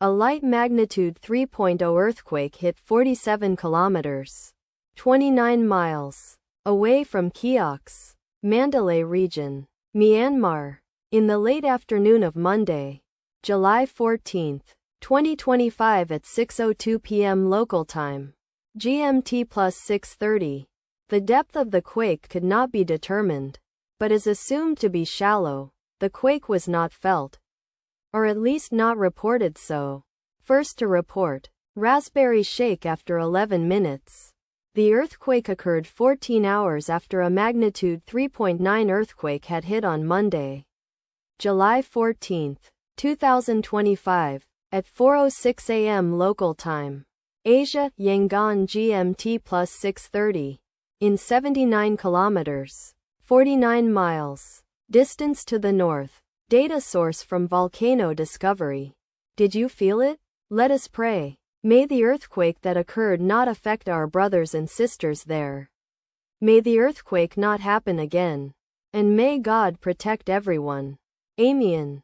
A light magnitude 3.0 earthquake hit 47 kilometers, 29 miles, away from Kyaukse, Mandalay region, Myanmar, in the late afternoon of Monday, July 14, 2025 at 6:02 p.m. local time, GMT plus 6:30. The depth of the quake could not be determined, but is assumed to be shallow. The quake was not felt, or at least not reported so. First to report, Raspberry shake after 11 minutes. The earthquake occurred 14 hours after a magnitude 3.9 earthquake had hit on Monday, July 14, 2025, at 4:06 a.m. local time, Asia, Yangon GMT plus 6:30, in 79 kilometers, 49 miles, distance to the north. Data source from Volcano Discovery. Did you feel it? Let us pray. May the earthquake that occurred not affect our brothers and sisters there. May the earthquake not happen again. And may God protect everyone. Amen.